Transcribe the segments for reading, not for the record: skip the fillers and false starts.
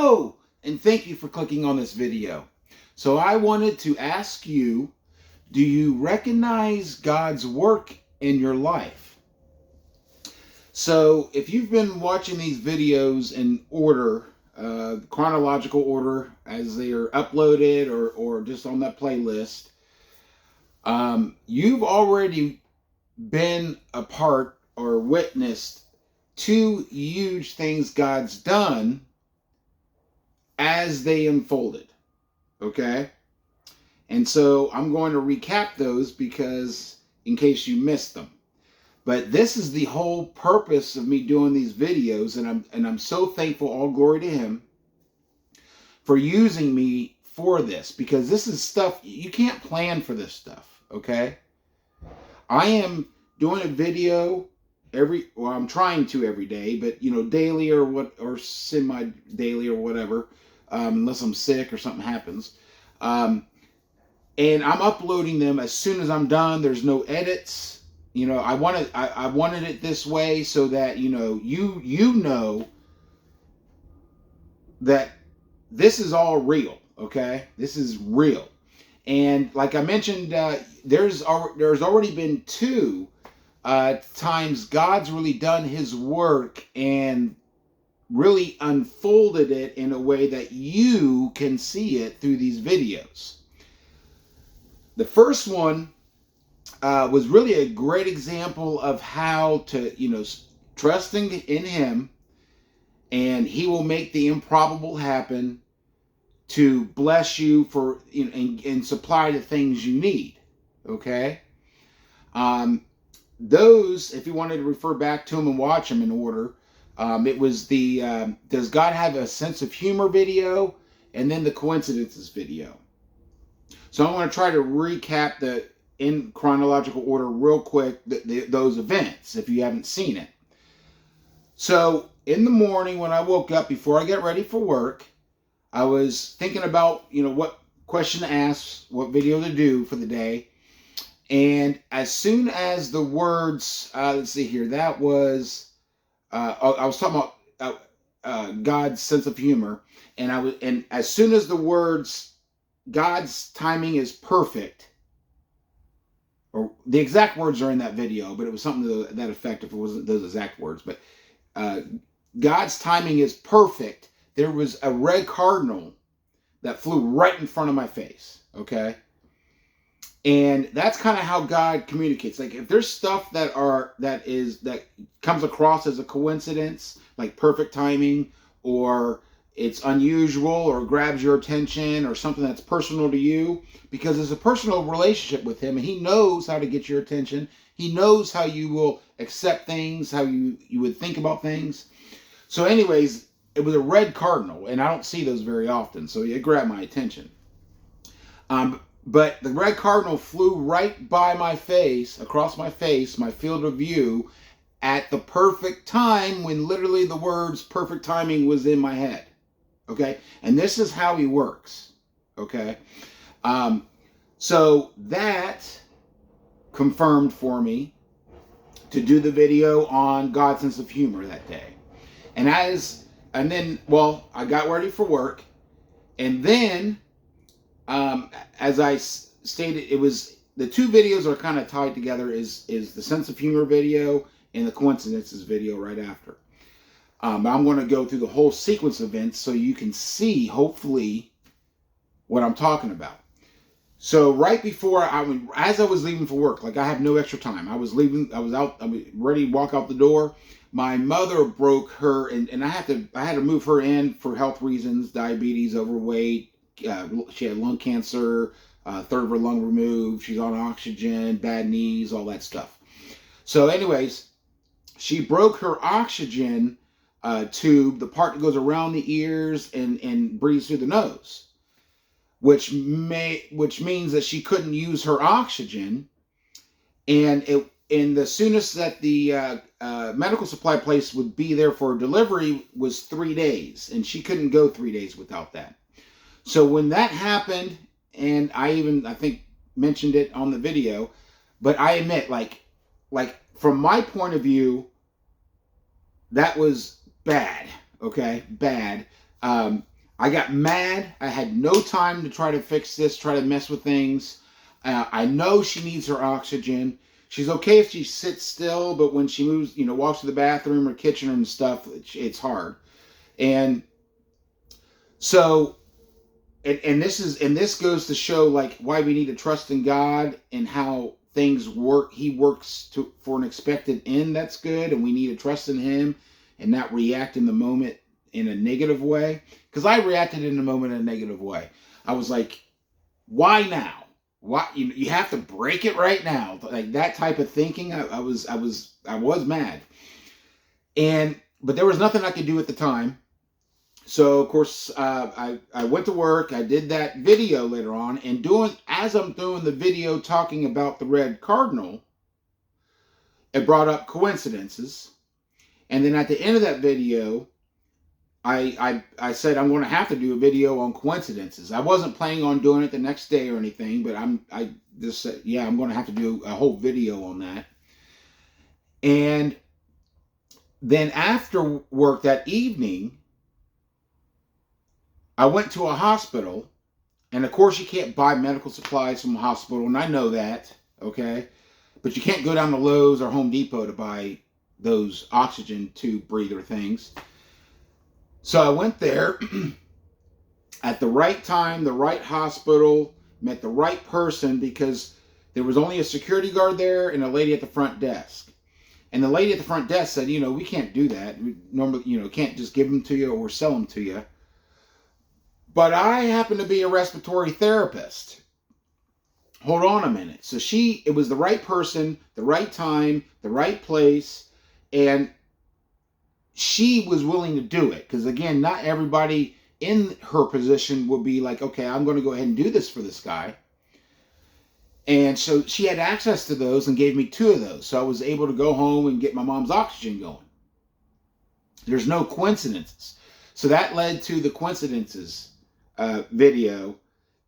Hello, and thank you for clicking on this video. So I wanted to ask you, do you recognize God's work in your life? So if you've been watching these videos in order, chronological order as they are uploaded or just on that playlist, you've already been a part or witnessed two huge things God's done as they unfolded. Okay? And so I'm going to recap those because in case you missed them. But this is the whole purpose of me doing these videos, and I'm so thankful, all glory to him, for using me for this, because this is stuff you can't plan for. This stuff, okay? I am doing a video I'm trying to every day, but daily or semi-daily or whatever, unless I'm sick or something happens. And I'm uploading them as soon as I'm done. There's no edits. I wanted it this way so that you know that this is all real. Okay, this is real. And like I mentioned, there's already been two times God's really done his work and really unfolded it in a way that you can see it through these videos. The first one was really a great example of how to, trusting in him, and he will make the improbable happen to bless you for and supply the things you need. Okay? Those, if you wanted to refer back to them and watch them in order, it was the Does God Have a Sense of Humor video, and then the Coincidences video. So I'm going to try to recap in chronological order real quick those events if you haven't seen it. So in the morning when I woke up, before I get ready for work, I was thinking about what question to ask, what video to do for the day. And as soon as the words, let's see here, that was, I was talking about God's sense of humor, and as soon as the words, God's timing is perfect, or the exact words are in that video, but it was something to that effect if it wasn't those exact words, but God's timing is perfect, there was a red cardinal that flew right in front of my face, okay? And that's kind of how God communicates. Like if there's stuff that comes across as a coincidence, like perfect timing, or it's unusual or grabs your attention or something that's personal to you, because it's a personal relationship with him and he knows how to get your attention. He knows how you will accept things, how you would think about things. So anyways, it was a red cardinal, and I don't see those very often, so it grabbed my attention. But the red cardinal flew right by my face, across my face, my field of view, at the perfect time when literally the words perfect timing was in my head. Okay? And this is how he works. Okay? So that confirmed for me to do the video on God's sense of humor that day. And then, I got ready for work, and then as I stated, it was the two videos are kind of tied together. Is the sense of humor video and the coincidences video right after. I'm going to go through the whole sequence of events so you can see, hopefully, what I'm talking about. So right before as I was leaving for work, like I have no extra time. I was ready to walk out the door. My mother broke her, and I had to move her in for health reasons, diabetes, overweight. She had lung cancer, third of her lung removed. She's on oxygen, bad knees, all that stuff. So anyways, she broke her oxygen tube, the part that goes around the ears and breathes through the nose, which means that she couldn't use her oxygen. And the soonest that the medical supply place would be there for delivery was 3 days, and she couldn't go 3 days without that. So when that happened, and I think mentioned it on the video, but I admit, like from my point of view, that was bad. Okay, bad. I got mad. I had no time to try to fix this, try to mess with things. I know she needs her oxygen. She's okay if she sits still, but when she moves, walks to the bathroom or kitchen and stuff, it's hard. And so, and this goes to show like why we need to trust in God and how things work. He works for an expected end that's good, and we need to trust in Him and not react in the moment in a negative way. Because I reacted in the moment in a negative way. I was like, why now? Why you have to break it right now? Like that type of thinking. I was mad, but there was nothing I could do at the time. So of course, I went to work. I did that video later on, and as I'm doing the video talking about the red cardinal, it brought up coincidences, and then at the end of that video, I said I'm going to have to do a video on coincidences. I wasn't planning on doing it the next day or anything, but I just said, yeah, I'm going to have to do a whole video on that. And then after work that evening, I went to a hospital, and of course you can't buy medical supplies from a hospital, and I know that, okay? But you can't go down to Lowe's or Home Depot to buy those oxygen tube breather things. So I went there at the right time, the right hospital, met the right person, because there was only a security guard there and a lady at the front desk. And the lady at the front desk said, we can't do that. We normally, can't just give them to you or sell them to you. But I happen to be a respiratory therapist. Hold on a minute. So it was the right person, the right time, the right place, and she was willing to do it. Because again, not everybody in her position would be like, okay, I'm going to go ahead and do this for this guy. And so she had access to those and gave me 2 of those. So I was able to go home and get my mom's oxygen going. There's no coincidences. So that led to the coincidences video,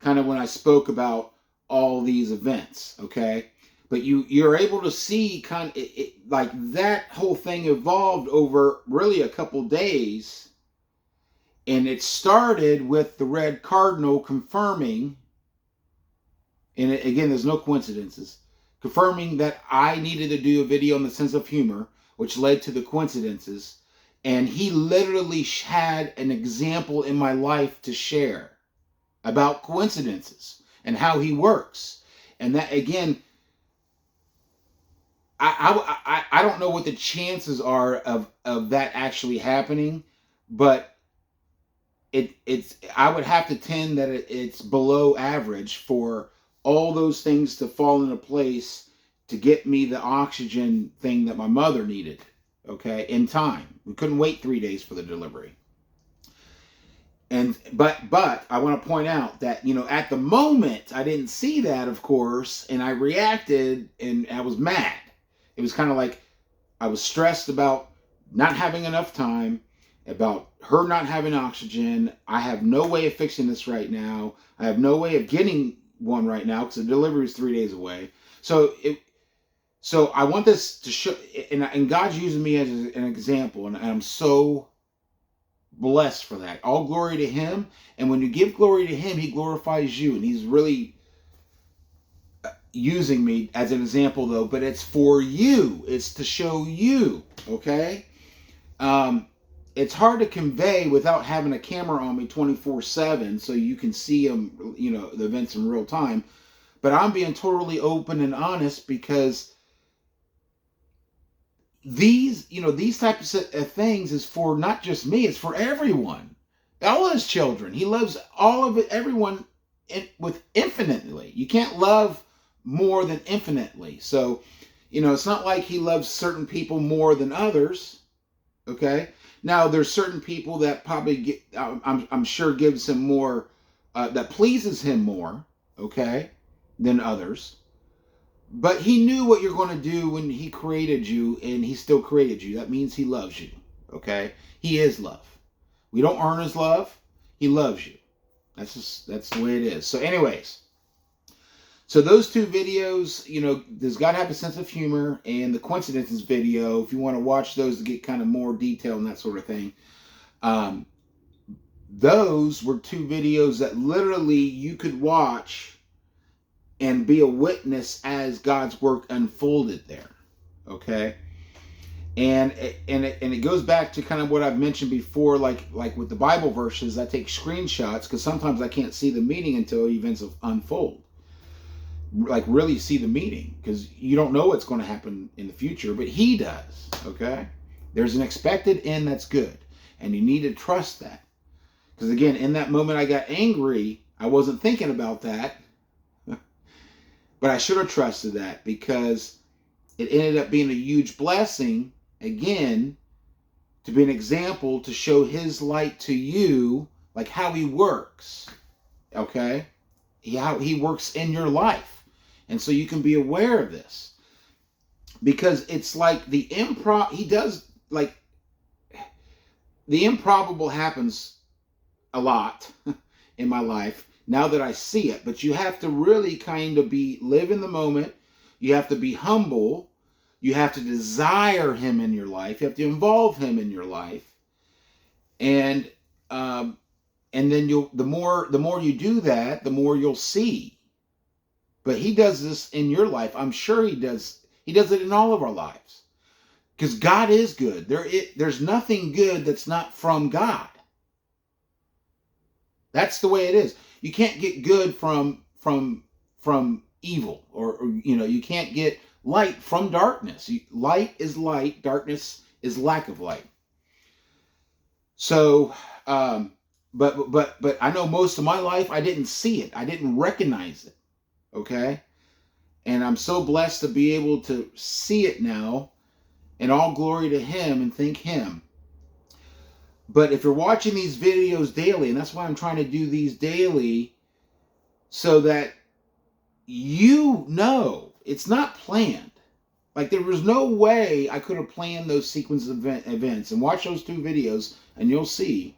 kind of when I spoke about all these events, okay? But you're able to see kind of like that whole thing evolved over really a couple days, and it started with the red cardinal confirming, and again, there's no coincidences, confirming that I needed to do a video on the sense of humor, which led to the coincidences. And he literally had an example in my life to share about coincidences and how he works. And that, again, I don't know what the chances are of that actually happening, but I would have to tend that it's below average for all those things to fall into place to get me the oxygen thing that my mother needed, okay, in time. We couldn't wait 3 days for the delivery. But I want to point out that, at the moment I didn't see that, of course, and I reacted and I was mad. It was kind of like I was stressed about not having enough time, about her not having oxygen. I have no way of fixing this right now. I have no way of getting one right now because the delivery is 3 days away. So I want this to show, and God's using me as an example, and I'm so blessed for that. All glory to Him. And when you give glory to Him, He glorifies you, and He's really using me as an example, though. But it's for you. It's to show you. Okay. It's hard to convey without having a camera on me 24/7, so you can see them, the events in real time. But I'm being totally open and honest because these types of things is for not just me, it's for everyone, all His children. He loves all of it, everyone, with infinitely. You can't love more than infinitely. So it's not like He loves certain people more than others. Okay, now there's certain people that probably I'm sure gives Him more, that pleases Him more, okay, than others. But He knew what you're going to do when He created you, and He still created you. That means He loves you, okay? He is love. We don't earn His love. He loves you. That's the way it is. So anyways, so those 2 videos, does God have a sense of humor, and the coincidences video, if you want to watch those to get kind of more detail and that sort of thing, those were two videos that literally you could watch and be a witness as God's work unfolded there. Okay? And it goes back to kind of what I've mentioned before, like with the Bible verses. I take screenshots because sometimes I can't see the meaning until events unfold. Like really see the meaning, because you don't know what's going to happen in the future, but He does. Okay, there's an expected end that's good, and you need to trust that. Because again, in that moment I got angry. I wasn't thinking about that, but I should have trusted that, because it ended up being a huge blessing. Again, to be an example, to show His light to you, like how He works, okay? How He works in your life. And so you can be aware of this. Because it's like He does, like, the improbable happens a lot in my life now that I see it. But you have to really kind of live in the moment. You have to be humble. You have to desire Him in your life. You have to involve Him in your life, and then the more you do that, the more you'll see. But He does this in your life. I'm sure He does. He does it in all of our lives, because God is good. There's nothing good that's not from God. That's the way it is. You can't get good from evil, or you can't get light from darkness. Light is light. Darkness is lack of light. So, but I know most of my life I didn't see it. I didn't recognize it. Okay, and I'm so blessed to be able to see it now, and all glory to Him, and thank Him. But if you're watching these videos daily, and that's why I'm trying to do these daily, so that you know it's not planned. Like, there was no way I could have planned those sequence of events. And watch those two videos and you'll see.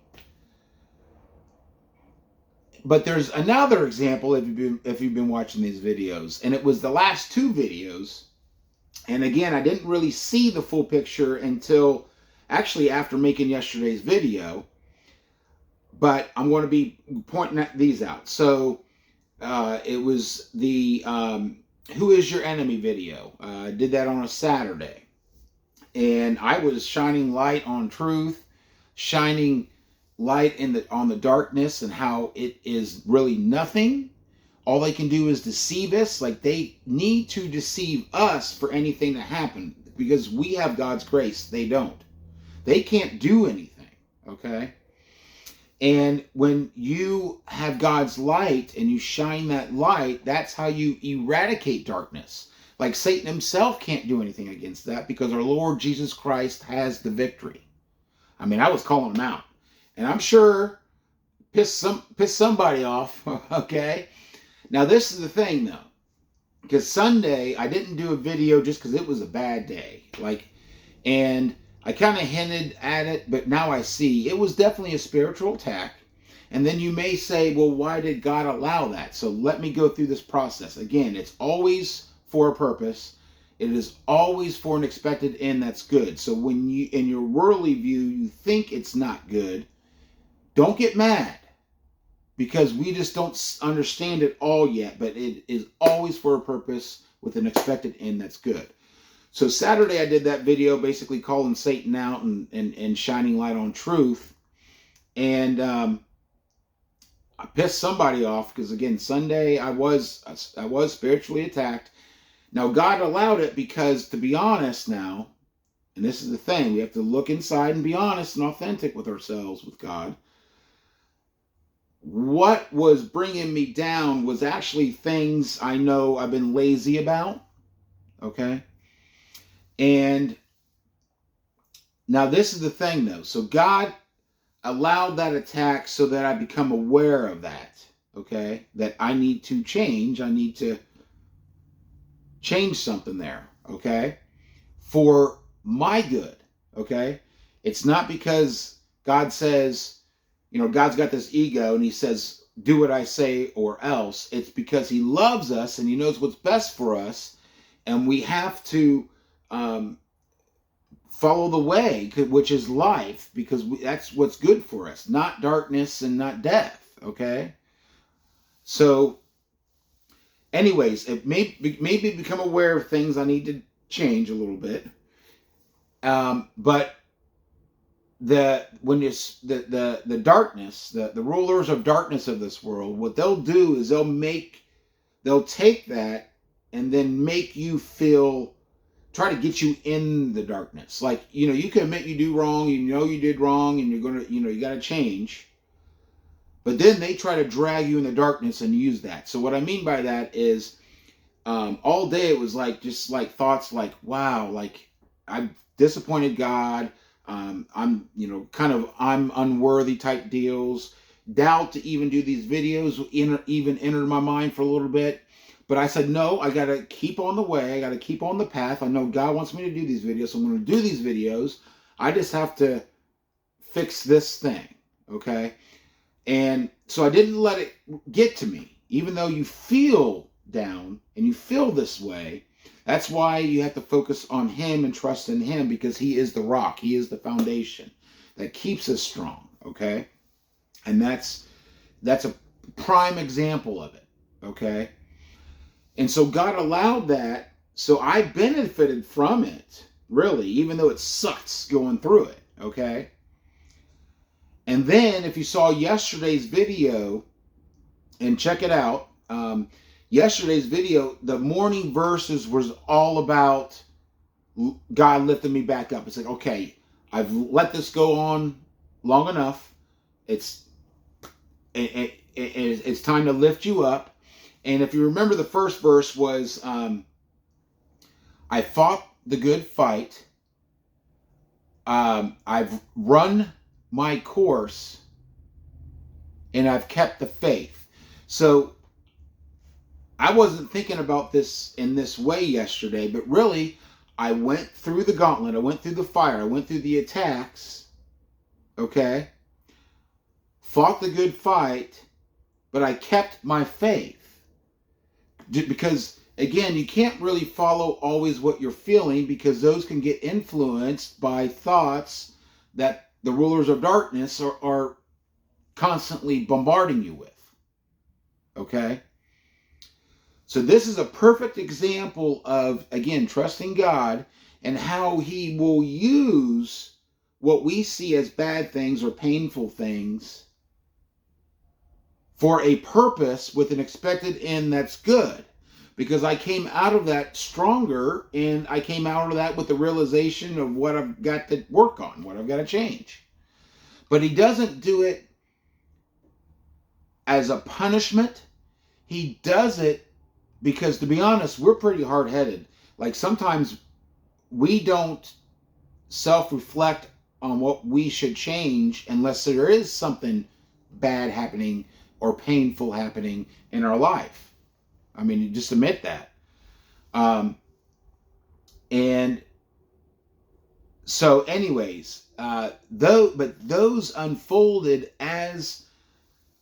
But there's another example if you've been watching these videos. And it was the last two videos. And again, I didn't really see the full picture until actually after making yesterday's video. But I'm going to be pointing these out. So it was the Who is Your Enemy video. I did that on a Saturday. And I was shining light on truth, shining light on the darkness, and how it is really nothing. All they can do is deceive us. Like, they need to deceive us for anything to happen, because we have God's grace. They don't. They can't do anything, okay? And when you have God's light and you shine that light, that's how you eradicate darkness. Like, Satan himself can't do anything against that, because our Lord Jesus Christ has the victory. I mean, I was calling him out. And I'm sure piss somebody off, okay? Now, this is the thing, though. Because Sunday, I didn't do a video just because it was a bad day. And I kind of hinted at it, but now I see it was definitely a spiritual attack. And then you may say, well, why did God allow that? So let me go through this process. Again, it's always for a purpose. It is always for an expected end that's good. So when you, in your worldly view, you think it's not good, don't get mad, because we just don't understand it all yet. But it is always for a purpose with an expected end that's good. So Saturday I did that video basically calling Satan out and shining light on truth. And I pissed somebody off, because again, Sunday I was spiritually attacked. Now, God allowed it because, to be honest now, and this is the thing, we have to look inside and be honest and authentic with ourselves, with God. What was bringing me down was actually things I know I've been lazy about, okay? And now this is the thing, though. So God allowed that attack so that I become aware of that, okay? That I need to change. I need to change something there, okay? For my good, okay? It's not because God says, God's got this ego and he says, do what I say or else. It's because he loves us and he knows what's best for us. And we have to follow the way, which is life, because that's what's good for us, not darkness and not death. Okay. So anyways, it maybe become aware of things I need to change a little bit. But when it's the darkness, the rulers of darkness of this world, what they'll do is they'll take that and then make you try to get you in the darkness. Like, you can admit you do wrong, you did wrong, and you're gonna, you got to change. But then they try to drag you in the darkness and use that. So what I mean by that is, all day it was like, just like thoughts like, wow, like I've disappointed God. I'm unworthy type deals. Doubt to even do these videos even entered my mind for a little bit. But I said, no, I got to keep on the way. I got to keep on the path. I know God wants me to do these videos, so I'm going to do these videos. I just have to fix this thing, okay? And so I didn't let it get to me. Even though you feel down and you feel this way, that's why you have to focus on Him and trust in Him, because He is the rock. He is the foundation that keeps us strong, okay? And that's a prime example of it, okay? And so God allowed that, so I benefited from it, really, even though it sucks going through it, okay? And then if you saw yesterday's video, and check it out, yesterday's video, the morning verses was all about God lifting me back up. It's like, okay, I've let this go on long enough. It's time to lift you up. And if you remember, the first verse was, I fought the good fight. I've run my course, and I've kept the faith. So I wasn't thinking about this in this way yesterday, but really, I went through the gauntlet. I went through the fire. I went through the attacks. Okay? Fought the good fight, but I kept my faith. Because, again, you can't really follow always what you're feeling, because those can get influenced by thoughts that the rulers of darkness are constantly bombarding you with. Okay? So this is a perfect example of, again, trusting God and how He will use what we see as bad things or painful things for a purpose with an expected end that's good. Because I came out of that stronger, and I came out of that with the realization of what I've got to work on, what I've got to change. But He doesn't do it as a punishment. He does it because, to be honest, we're pretty hard-headed. Like, sometimes we don't self-reflect on what we should change unless there is something bad happening or painful happening in our life. I mean, you just admit that. And so anyways, those unfolded as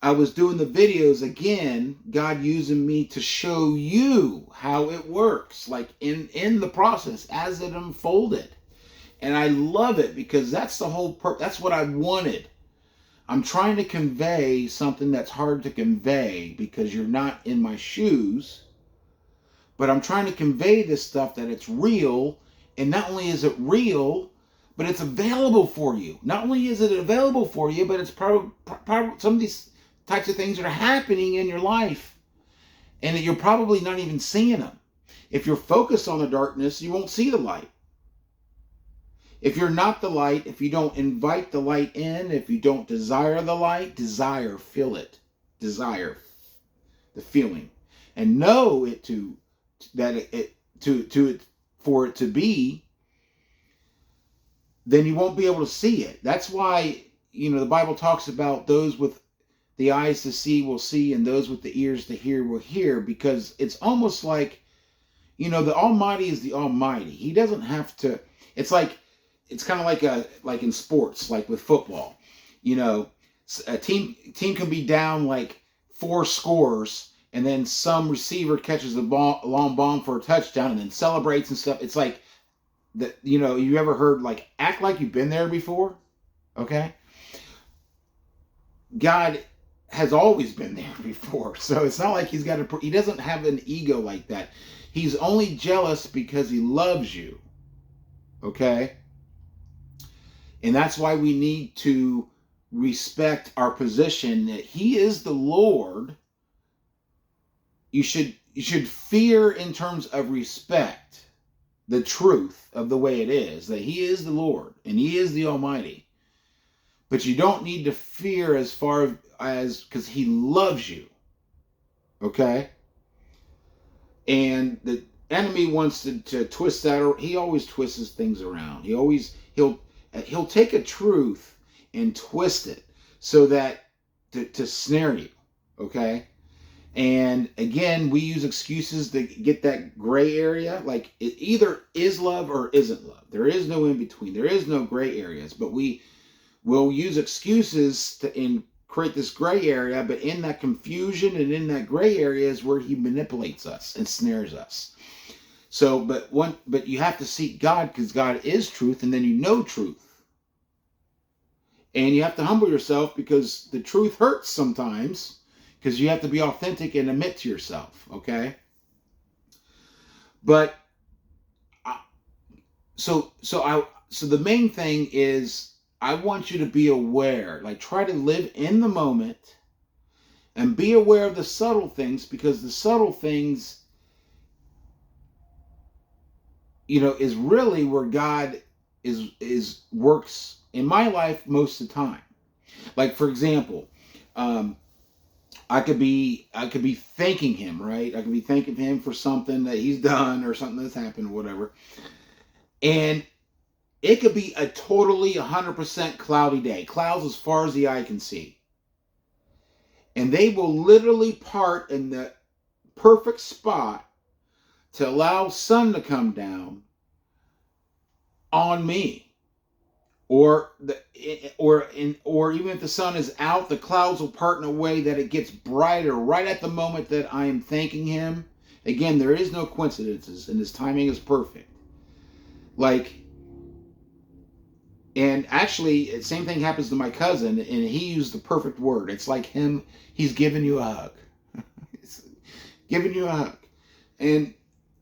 I was doing the videos. Again, God using me to show you how it works, like in the process as it unfolded. And I love it, because that's the whole that's what I wanted. I'm trying to convey something that's hard to convey because you're not in my shoes. But I'm trying to convey this stuff, that it's real. And not only is it real, but it's available for you. Not only is it available for you, but it's probably some of these types of things that are happening in your life, and that you're probably not even seeing them. If you're focused on the darkness, you won't see the light. If you're not the light, if you don't invite the light in, if you don't desire the light, feel it. Desire the feeling. And know it for it to be, then you won't be able to see it. That's why, the Bible talks about those with the eyes to see will see, and those with the ears to hear will hear, because it's almost like, the Almighty is the Almighty. He doesn't have to, it's kind of like in sports, like with football, a team can be down like 4 scores, and then some receiver catches the ball, a long bomb for a touchdown, and then celebrates and stuff. It's like that, you ever heard, like, act like you've been there before? Okay? God has always been there before. So it's not like he doesn't have an ego like that. He's only jealous because he loves you. Okay? And that's why we need to respect our position that he is the Lord. You should fear in terms of respect the truth of the way it is, that he is the Lord and he is the Almighty. But you don't need to fear as far as, because he loves you. Okay? And the enemy wants to twist that, or he always twists things around. He'll take a truth and twist it so that to snare you. Okay? And again, we use excuses to get that gray area. Like, it either is love or isn't love. There is no in between. There is no gray areas. But we will use excuses to create this gray area. But in that confusion and in that gray area is where he manipulates us and snares us. So, but you have to seek God, because God is truth, and then you know truth. And you have to humble yourself, because the truth hurts sometimes. Because you have to be authentic and admit to yourself, okay? But so the main thing is, I want you to be aware. Like, try to live in the moment and be aware of the subtle things, because the subtle things, is really where God is works in my life most of the time. Like, for example, I could be thanking him, right? I could be thanking him for something that he's done or something that's happened or whatever. And it could be a totally 100% cloudy day. Clouds as far as the eye can see. And they will literally part in the perfect spot to allow sun to come down on me. Or even if the sun is out, the clouds will part in a way that it gets brighter right at the moment that I am thanking him. Again, there is no coincidences, and his timing is perfect. Like, and actually, same thing happens to my cousin, and he used the perfect word. It's like he's giving you a hug. He's giving you a hug. And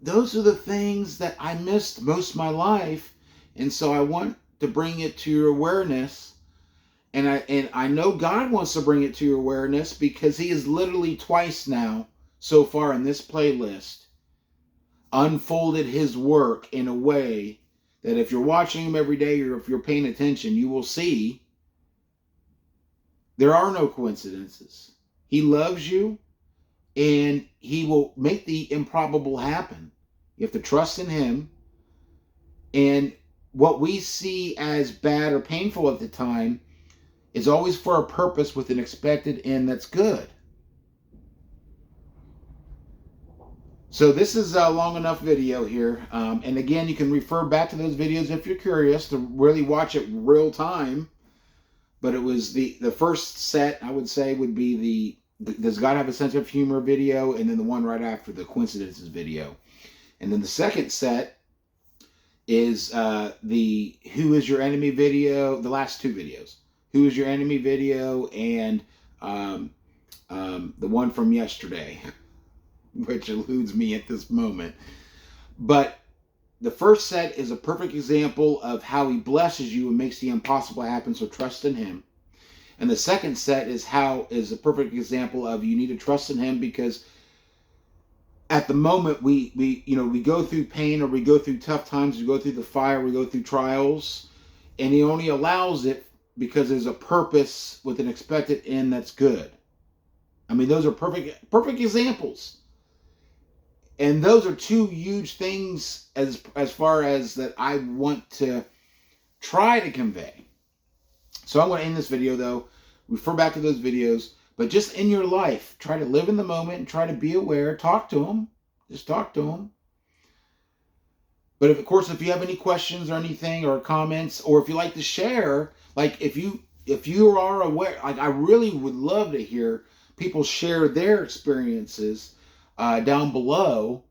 those are the things that I missed most of my life, and so I want to bring it to your awareness. And I know God wants to bring it to your awareness, because he has literally twice now so far in this playlist unfolded his work in a way that if you're watching him every day, or if you're paying attention, you will see there are no coincidences. He loves you, and he will make the improbable happen. You have to trust in him. And what we see as bad or painful at the time is always for a purpose with an expected end that's good. So this is a long enough video here. And again, you can refer back to those videos if you're curious to really watch it real time. But it was the first set, I would say, would be the Does God Have a Sense of Humor video, and then the one right after, the Coincidences video. And then the second set is the Who Is Your Enemy video, the last two videos. Who Is Your Enemy video, and the one from yesterday, which eludes me at this moment. But the first set is a perfect example of how he blesses you and makes the impossible happen, so trust in him. And the second set is a perfect example of you need to trust in him, because at the moment we go through pain, or we go through tough times, we go through the fire, we go through trials, and he only allows it because there's a purpose with an expected end that's good. I mean, those are perfect examples. And those are two huge things as far as that I want to try to convey. So I'm going to end this video, though. Refer back to those videos. But just in your life, try to live in the moment and try to be aware. Talk to him. Just talk to him. But of course, if you have any questions or anything, or comments, or if you like to share, like if you are aware, like I really would love to hear people share their experiences down below,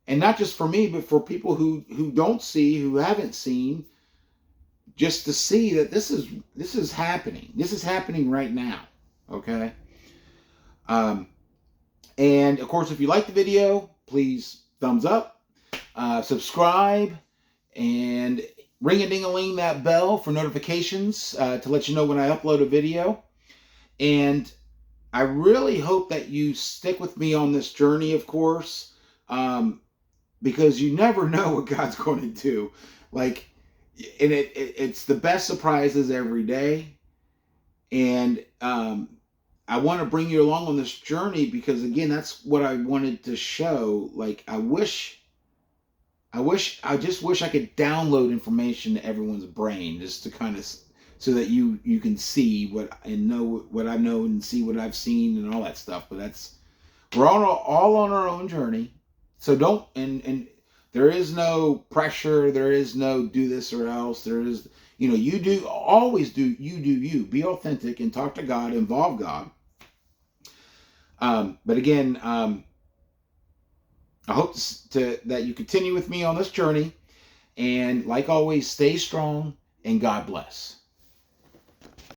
And not just for me, but for people who don't see, who haven't seen, just to see that this is happening. This is happening right now. Okay. Um, and of course, if you like the video, please thumbs up, subscribe, and ring-a-ding-a-ling that bell for notifications to let you know when I upload a video. And I really hope that you stick with me on this journey, of course, because you never know what God's going to do. Like, and it's the best surprises every day. And I want to bring you along on this journey because, again, that's what I wanted to show. Like, I just wish I could download information to everyone's brain just to kind of, so that you can see what and know what I know and see what I've seen and all that stuff. But we're all on our own journey. So don't, and there is no pressure. There is no do this or else. There is, always do you. Be authentic and talk to God, involve God. But again, I hope that you continue with me on this journey. And like always, stay strong and God bless.